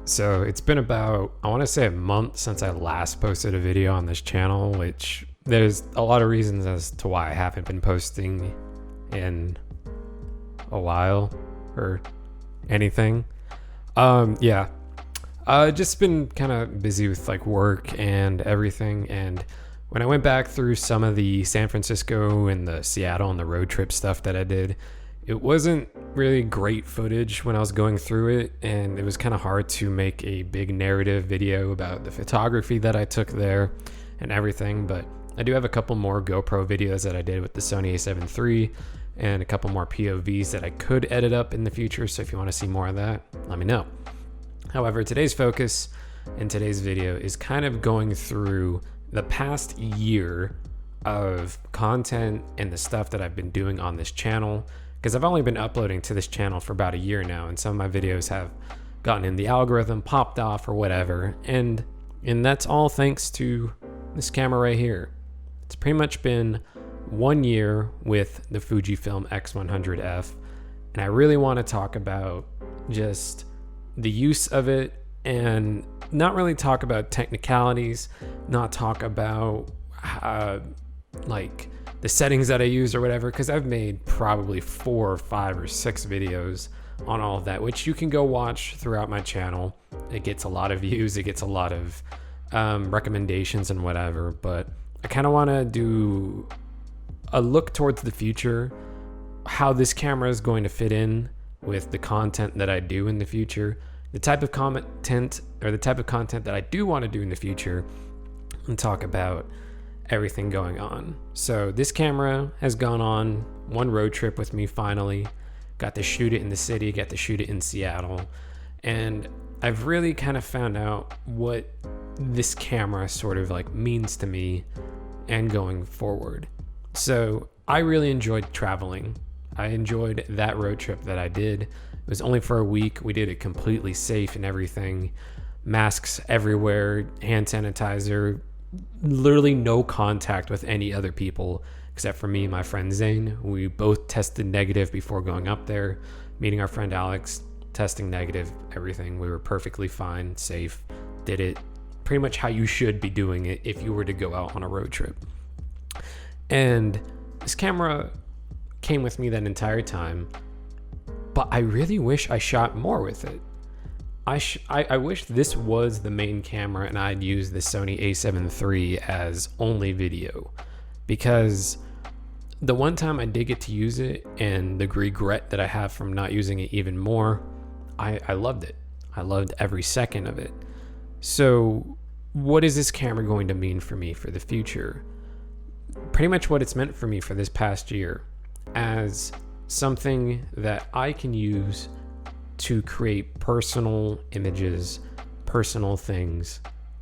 So it's been about, I want to say a month since I last posted a video on this channel, which there's a lot of reasons as to why I haven't been posting in a while or anything. Yeah. Just been kind of busy with like work and everything. And when I went back through some of the San Francisco and the Seattle and the road trip stuff that I did, it wasn't really great footage when I was going through it, and it was kind of hard to make a big narrative video about the photography that I took there and everything. But I do have a couple more GoPro videos that I did with the Sony a7 III and a couple more POVs that I could edit up in the future. So if you want to see more of that, let me know. However, today's focus in today's video is kind of going through the past year of content and the stuff that I've been doing on this channel, because I've only been uploading to this channel for about a year now, and some of my videos have gotten in the algorithm, popped off or whatever, and that's all thanks to this camera right here. It's pretty much been 1 year with the Fujifilm X100F, and I really want to talk about just the use of it and not really talk about technicalities, not talk about like the settings that I use or whatever, because I've made probably 4 or 5 or 6 videos on all of that, which you can go watch throughout my channel. It gets a lot of views, it gets a lot of recommendations and whatever, but I kind of want to do a look towards the future, how this camera is going to fit in with the content that I do in the future, the type of content that I do want to do in the future, and talk about everything going on. So this camera has gone on one road trip with me finally. Got to shoot it in the city, got to shoot it in Seattle, and I've really kind of found out what this camera sort of like means to me and going forward. So I really enjoyed traveling. I enjoyed that road trip that I did. It was only for a week. We did it completely safe and everything. Masks everywhere, hand sanitizer, literally no contact with any other people except for me and my friend Zane. We both tested negative before going up there. Meeting our friend Alex, testing negative, everything. We were perfectly fine, safe. Did it pretty much how you should be doing it if you were to go out on a road trip. And this camera came with me that entire time, but I really wish I shot more with it. I wish this was the main camera and I'd use the Sony a7 III as only video, because the one time I did get to use it and the regret that I have from not using it even more, I loved it. I loved every second of it. So what is this camera going to mean for me for the future? Pretty much what it's meant for me for this past year, as something that I can use to create personal images, personal things,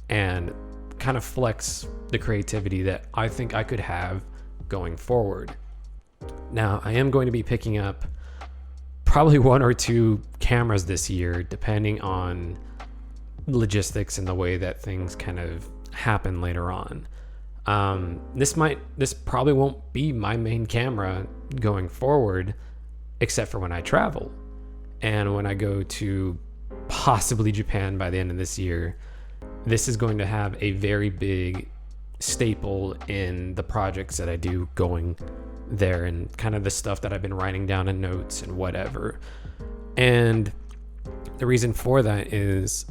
and kind of flex the creativity that I think I could have going forward. Now, I am going to be picking up probably 1 or 2 cameras this year, depending on logistics and the way that things kind of happen later on. This probably won't be my main camera going forward, except for when I travel. And when I go to possibly Japan by the end of this year, this is going to have a very big staple in the projects that I do going there and kind of the stuff that I've been writing down in notes and whatever. And the reason for that is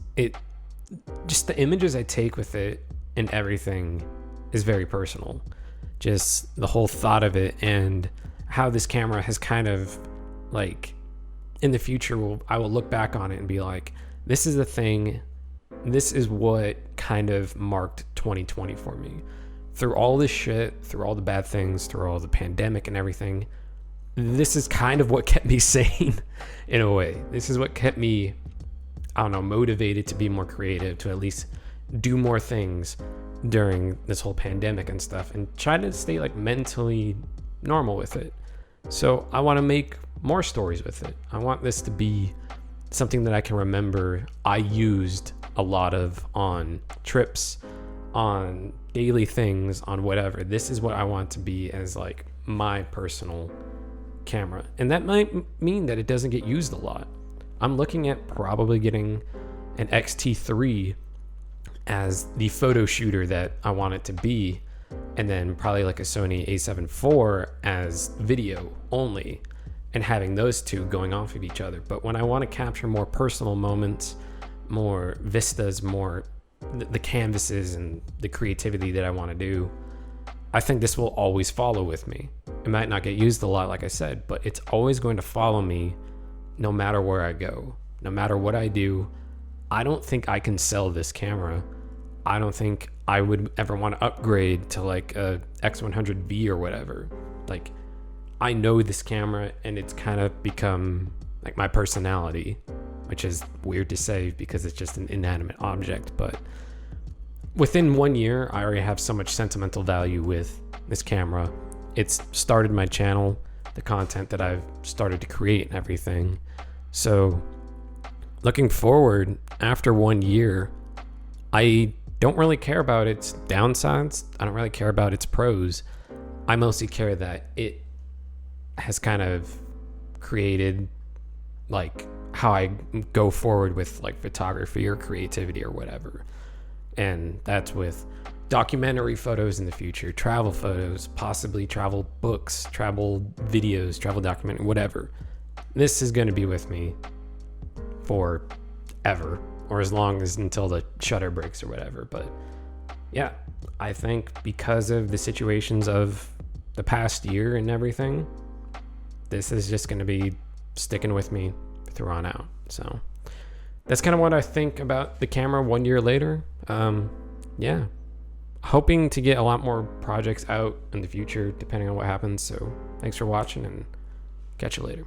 just the images I take with it and everything is very personal. Just the whole thought of it and how this camera has kind of like, in the future, I will look back on it and be like, this is the thing, this is what kind of marked 2020 for me. Through all this shit, through all the bad things, through all the pandemic and everything, this is kind of what kept me sane in a way. This is what kept me, I don't know, motivated to be more creative, to at least do more things during this whole pandemic and stuff, and try to stay like mentally normal with it. So I want to make more stories with it. I want this to be something that I can remember I used a lot of on trips, on daily things, on whatever. This is what I want to be as like my personal camera. And that might mean that it doesn't get used a lot. I'm looking at probably getting an X-T3 as the photo shooter that I want it to be, and then probably like a Sony a7 IV as video only, and having those two going off of each other. But when I want to capture more personal moments, more vistas, more the canvases and the creativity that I want to do, I think this will always follow with me. It might not get used a lot, like I said, but it's always going to follow me no matter where I go, no matter what I do. I don't think I can sell this camera. I don't think I would ever want to upgrade to like a X100V or whatever. Like, I know this camera, and it's kind of become like my personality, which is weird to say because it's just an inanimate object. But within 1 year, I already have so much sentimental value with this camera. It's started my channel, the content that I've started to create and everything. So looking forward, after 1 year, I don't really care about its downsides. I don't really care about its pros. I mostly care that it has kind of created like how I go forward with like photography or creativity or whatever. And that's with documentary photos in the future, travel photos, possibly travel books, travel videos, travel documentary, whatever. This is going to be with me forever, or as long as until the shutter breaks or whatever. But yeah, I think because of the situations of the past year and everything, this is just going to be sticking with me through on out. So that's kind of what I think about the camera 1 year later. Yeah, hoping to get a lot more projects out in the future depending on what happens. So thanks for watching, and catch you later.